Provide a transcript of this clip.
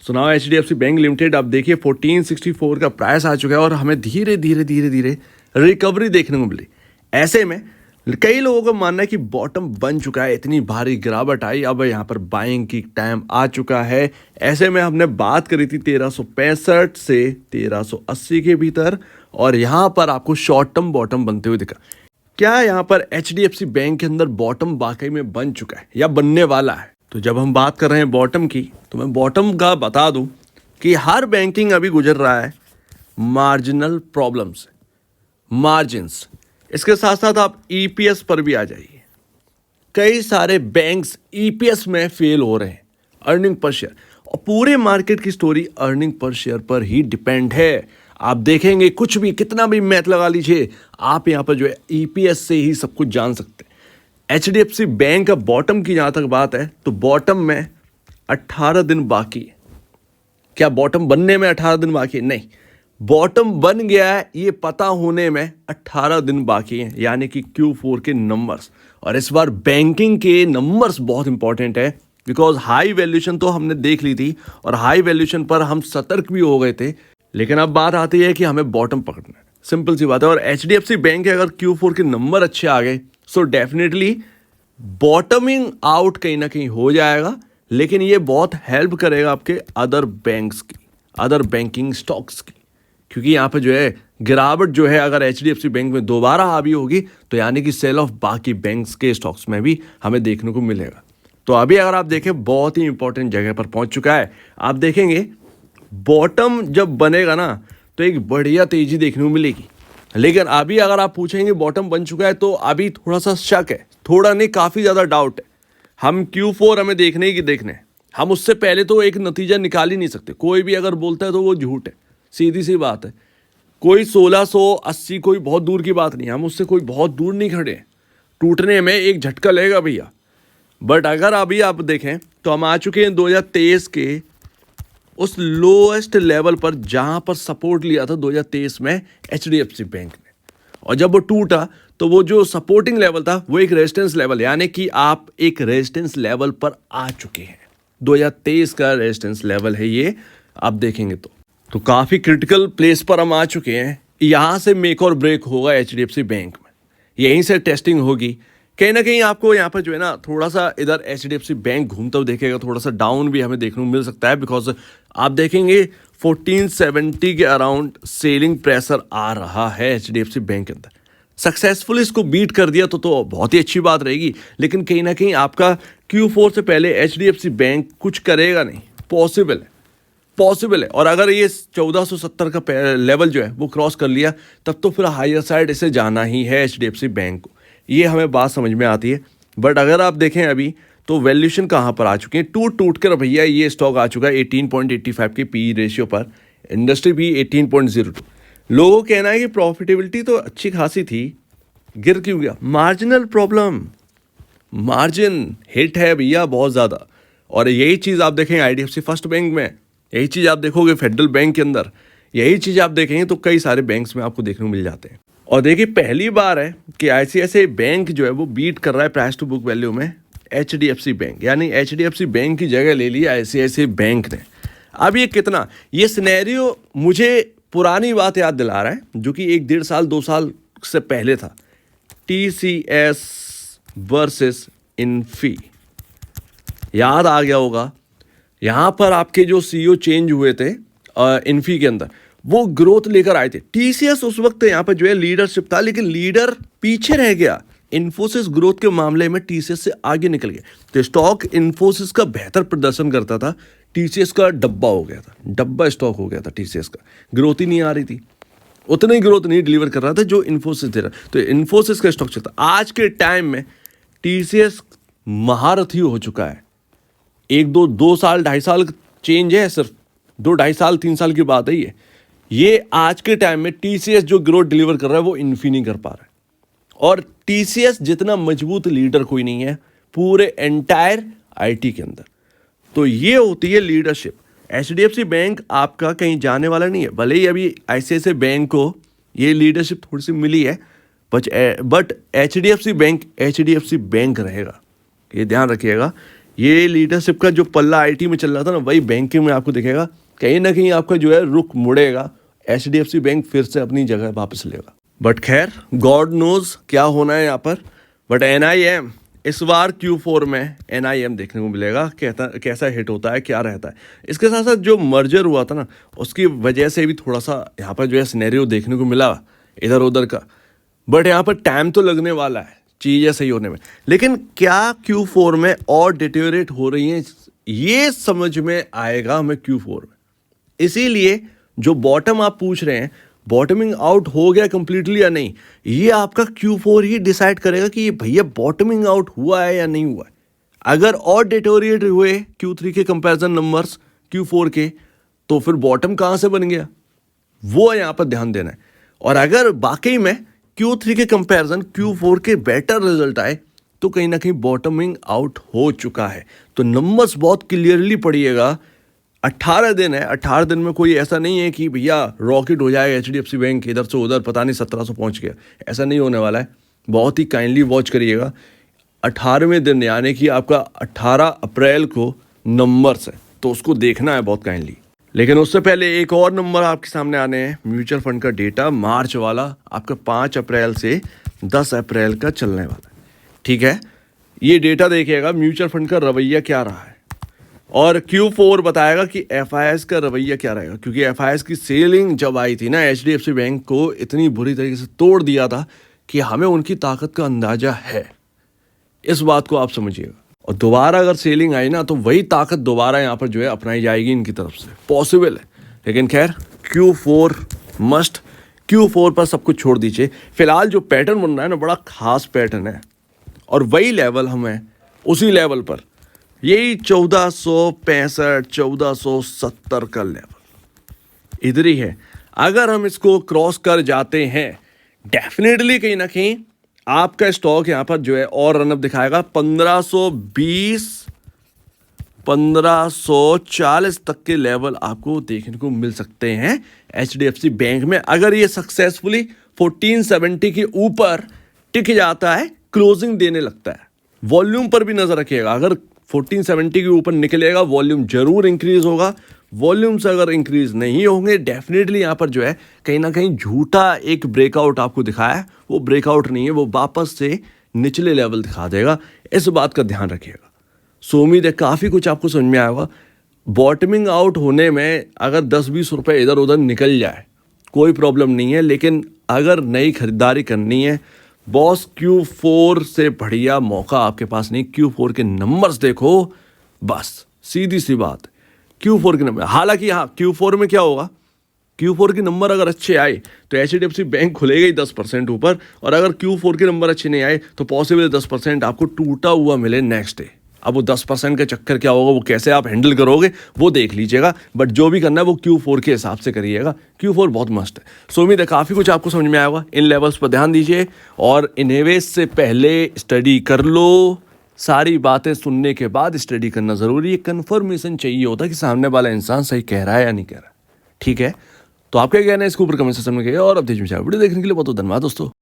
सुनाओ HDFC bank limited अब देखिए 1464 का प्राइस आ चुका है और हमें धीरे धीरे रिकवरी देखने को मिली। ऐसे में कई लोगों का मानना है कि बॉटम बन चुका है, इतनी भारी गिरावट आई, अब यहाँ पर बाइंग की टाइम आ चुका है। ऐसे में हमने बात करी थी 1365 से 1380 के भीतर और यहाँ पर आपको शॉर्ट टर्म बॉटम बनते हुए दिखा। क्या यहाँ पर HDFC बैंक के अंदर बॉटम वाकई में बन चुका है या बनने वाला है? तो जब हम बात कर रहे हैं बॉटम की, तो मैं बॉटम का बता दूं कि हर बैंकिंग अभी गुजर रहा है मार्जिनल प्रॉब्लम से, मार्जिन्स। इसके साथ साथ आप EPS पर भी आ जाइए। कई सारे बैंक्स EPS में फेल हो रहे हैं, अर्निंग पर शेयर, और पूरे मार्केट की स्टोरी अर्निंग पर शेयर पर ही डिपेंड है। आप देखेंगे कुछ भी, कितना भी मैथ लगा लीजिए, आप यहाँ पर जो है EPS से ही सब कुछ जान सकते हैं। HDFC बैंक का बॉटम की जहाँ तक बात है, तो बॉटम में 18 दिन बाकी है। क्या बॉटम बनने में 18 दिन बाकी है? नहीं, बॉटम बन गया है ये पता होने में 18 दिन बाकी हैं, यानी कि Q4 के नंबर्स। और इस बार बैंकिंग के नंबर्स बहुत इंपॉर्टेंट है, बिकॉज हाई वैल्यूएशन तो हमने देख ली थी और हाई वैल्यूएशन पर हम सतर्क भी हो गए थे, लेकिन अब बात आती है कि हमें बॉटम पकड़ना है। सिंपल सी बात है। और HDFC बैंक के अगर Q4 के नंबर अच्छे आ गए, सो डेफिनेटली बॉटमिंग आउट कहीं ना कहीं हो जाएगा, लेकिन ये बहुत हेल्प करेगा आपके अदर बैंक्स की, अदर बैंकिंग स्टॉक्स की, क्योंकि यहाँ पे जो है गिरावट जो है अगर HDFC बैंक में दोबारा हावी होगी, तो यानी कि सेल ऑफ बाकी बैंक्स के स्टॉक्स में भी हमें देखने को मिलेगा। तो अभी अगर आप देखें बहुत ही इंपॉर्टेंट जगह पर पहुंच चुका है। आप देखेंगे बॉटम जब बनेगा ना, तो एक बढ़िया तेजी देखने को मिलेगी। लेकिन अभी अगर आप पूछेंगे बॉटम बन चुका है, तो अभी थोड़ा सा शक है, थोड़ा नहीं काफ़ी ज़्यादा डाउट है। हम Q4 हमें देखने की देखने हैं, हम उससे पहले तो एक नतीजा निकाल ही नहीं सकते। कोई भी अगर बोलता है तो वो झूठ है, सीधी सी बात है। कोई 1680 कोई बहुत दूर की बात नहीं, हम उससे कोई बहुत दूर नहीं खड़े हैं। टूटने में एक झटका लगेगा भैया। बट अगर अभी आप देखें तो हम आ चुके हैं 2023 के उस लोएस्ट लेवल पर, जहां पर सपोर्ट लिया था 2023 में HDFC बैंक ने, और जब वो टूटा तो वो जो सपोर्टिंग लेवल था वो एक रेजिस्टेंस लेवल, यानी कि आप एक रेजिस्टेंस लेवल पर आ चुके हैं। 2023 का रेजिस्टेंस लेवल है ये, आप देखेंगे तो काफ़ी क्रिटिकल प्लेस पर हम आ चुके हैं। यहाँ से मेक और ब्रेक होगा HDFC बैंक में, यहीं से टेस्टिंग होगी। कहीं ना कहीं आपको यहाँ पर जो है ना थोड़ा सा इधर HDFC बैंक घूमता हुआ देखेगा, थोड़ा सा डाउन भी हमें देखने को मिल सकता है, बिकॉज आप देखेंगे 1470 के अराउंड सेलिंग प्रेशर आ रहा है HDFC बैंक के अंदर। सक्सेसफुल इसको बीट कर दिया तो बहुत ही अच्छी बात रहेगी, लेकिन कहीं ना कहीं आपका Q4 से पहले HDFC बैंक कुछ करेगा नहीं, पॉसिबल है। और अगर ये 1470 का लेवल जो है वो क्रॉस कर लिया, तब तो फिर हायर साइड इसे जाना ही है HDFC बैंक को, ये हमें बात समझ में आती है। बट अगर आप देखें अभी तो वैल्यूएशन कहाँ पर आ चुके हैं, टूट कर भैया ये स्टॉक आ चुका है 18.85 के PE रेशियो पर, इंडस्ट्री भी 18.02। लोगों का कहना है कि प्रॉफिटेबिलिटी तो अच्छी खासी थी, गिर क्यों गया? मार्जिनल प्रॉब्लम, मार्जिन हिट है भैया बहुत ज़्यादा। और यही चीज़ आप देखें IDFC फर्स्ट बैंक में, यही चीज़ आप देखोगे फेडरल बैंक के अंदर, यही चीज़ आप देखेंगे तो कई सारे बैंक्स में आपको देखने को मिल जाते हैं। और देखिए पहली बार है कि ICICI बैंक जो है वो बीट कर रहा है प्राइस टू बुक वैल्यू में HDFC बैंक, यानी HDFC बैंक की जगह ले ली ICICI बैंक ने। अब ये कितना, ये सिनेरियो मुझे पुरानी बात याद दिला रहा है, जो कि 1-1.5 साल 2 साल से पहले था। TCS वर्सेस इन्फी, याद आ गया होगा। यहाँ पर आपके जो CEO चेंज हुए थे इन्फी के अंदर, वो ग्रोथ लेकर आए थे। TCS उस वक्त यहाँ पर जो है लीडरशिप था, लेकिन लीडर पीछे रह गया। इन्फोसिस ग्रोथ के मामले में TCS से आगे निकल गया। तो स्टॉक इन्फोसिस का बेहतर प्रदर्शन करता था, TCS का डब्बा हो गया था, डब्बा स्टॉक हो गया था TCS का। ग्रोथ ही नहीं आ रही थी, उतनी ग्रोथ नहीं डिलीवर कर रहा था जो इन्फोसिस दे रहा। तो इन्फोसिस का स्टॉक चलता। आज के टाइम में TCS महारथी हो चुका है। 2 साल 2.5 साल चेंज है, सिर्फ 2-2.5 साल 3 साल की बात है ये आज के टाइम में TCS जो ग्रोथ डिलीवर कर रहा है वो इन्फी नहीं कर पा रहा है। और TCS जितना मजबूत लीडर कोई नहीं है पूरे एंटायर IT के अंदर। तो ये होती है लीडरशिप। HDFC बैंक आपका कहीं जाने वाला नहीं है, भले ही अभी ICICI बैंक को ये लीडरशिप थोड़ी सी मिली है, बट HDFC बैंक रहेगा, ये ध्यान रखिएगा। ये लीडरशिप का जो पल्ला आईटी में चल रहा था ना, वही बैंकिंग में आपको दिखेगा। कहीं ना कहीं आपका जो है रुख मुड़ेगा, एचडीएफसी बैंक फिर से अपनी जगह वापस लेगा। बट खैर, गॉड नोज क्या होना है यहाँ पर। बट एनआईएम इस बार Q4 में एनआईएम देखने को मिलेगा, कैसा हिट होता है, क्या रहता है। इसके साथ साथ जो मर्जर हुआ था ना, उसकी वजह से भी थोड़ा सा यहाँ पर जो है सिनेरियो देखने को मिला इधर उधर का। बट यहाँ पर टाइम तो लगने वाला है चीज़ें सही होने में। लेकिन क्या Q4 में और डिटेरियोरेट हो रही हैं, ये समझ में आएगा हमें Q4 में। इसीलिए जो बॉटम आप पूछ रहे हैं, बॉटमिंग आउट हो गया कंप्लीटली या नहीं, ये आपका Q4 ही डिसाइड करेगा कि ये भैया बॉटमिंग आउट हुआ है या नहीं हुआ है। अगर और डिटेरियोरेट हुए Q3 के कंपैरिजन नंबर्स Q4 के, तो फिर बॉटम कहाँ से बन गया, वो यहाँ पर ध्यान देना है। और अगर वाकई में Q3 के कंपैरिजन Q4 के बेटर रिजल्ट आए, तो कहीं ना कहीं बॉटमिंग आउट हो चुका है। तो नंबर्स बहुत क्लियरली पढ़िएगा। 18 दिन है, 18 दिन में कोई ऐसा नहीं है कि भैया रॉकेट हो जाएगा एचडीएफसी बैंक इधर से उधर, पता नहीं 1700 पहुंच गया, ऐसा नहीं होने वाला है। बहुत ही काइंडली वॉच करिएगा। 18वें दिन यानी कि आपका 18 अप्रैल को नंबर्स है, तो उसको देखना है बहुत काइंडली। लेकिन उससे पहले एक और नंबर आपके सामने आने हैं, म्यूचुअल फंड का डेटा मार्च वाला, आपका 5 अप्रैल से 10 अप्रैल का चलने वाला है। ठीक है, ये डेटा देखिएगा म्यूचुअल फंड का रवैया क्या रहा है, और Q4 बताएगा कि FIS का रवैया क्या रहेगा। क्योंकि FIS की सेलिंग जब आई थी ना, एचडीएफसी बैंक को इतनी बुरी तरीके से तोड़ दिया था कि हमें उनकी ताकत का अंदाजा है। इस बात को आप समझिएगा। और दोबारा अगर सेलिंग आई ना, तो वही ताकत दोबारा यहाँ पर जो है अपनाई जाएगी इनकी तरफ से, पॉसिबल है। लेकिन खैर, Q4 मस्ट, Q4 पर सब कुछ छोड़ दीजिए। फिलहाल जो पैटर्न बन रहा है ना, बड़ा खास पैटर्न है, और वही लेवल हमें उसी लेवल पर, यही 1465 1470 का लेवल इधर ही है। अगर हम इसको क्रॉस कर जाते हैं, डेफिनेटली कहीं ना कहीं आपका स्टॉक यहां पर जो है और रनअप दिखाएगा। 1520 1540 तक के लेवल आपको देखने को मिल सकते हैं एचडीएफसी बैंक में, अगर ये सक्सेसफुली 1470 के ऊपर टिक जाता है, क्लोजिंग देने लगता है। वॉल्यूम पर भी नजर रखिएगा, अगर 1470 के ऊपर निकलेगा, वॉल्यूम जरूर इंक्रीज होगा। वॉल्यूम से अगर इंक्रीज नहीं होंगे, डेफिनेटली यहाँ पर जो है कहीं ना कहीं झूठा एक ब्रेकआउट आपको दिखाया है, वो ब्रेकआउट नहीं है, वो वापस से निचले लेवल दिखा देगा। इस बात का ध्यान रखिएगा। सो उम्मीद है काफ़ी कुछ आपको समझ में आया होगा। बॉटमिंग आउट होने में अगर 10-20 रुपये इधर उधर निकल जाए कोई प्रॉब्लम नहीं है, लेकिन अगर नई खरीदारी करनी है बॉस, Q4 से बढ़िया मौका आपके पास नहीं। Q4 के नंबर्स देखो, बस सीधी सी बात है। Q4 के नंबर, हालांकि हाँ, Q4 में क्या होगा, Q4 के नंबर अगर अच्छे आए तो एचडीएफसी बैंक खुलेगा ही 10% ऊपर, और अगर Q4 के नंबर अच्छे नहीं आए तो पॉसिबल 10% आपको टूटा हुआ मिले नेक्स्ट डे। अब वो 10% का चक्कर क्या होगा, वो कैसे आप हैंडल करोगे, वो देख लीजिएगा। बट जो भी करना है वो Q4 के हिसाब से करिएगा। Q4 बहुत मस्त है। सो उम्मीद है काफ़ी कुछ आपको समझ में आया होगा। इन लेवल्स पर ध्यान दीजिए, और इन्वेस्ट से पहले स्टडी कर लो। सारी बातें सुनने के बाद स्टडी करना ज़रूरी है। कन्फर्मेशन चाहिए होता है कि सामने वाला इंसान सही कह रहा है या नहीं कह रहा है। ठीक है, तो आप क्या कहना है इसके ऊपर कमेंट सेक्शन में कहिए। और अब वीडियो देखने के लिए बहुत धन्यवाद दोस्तों।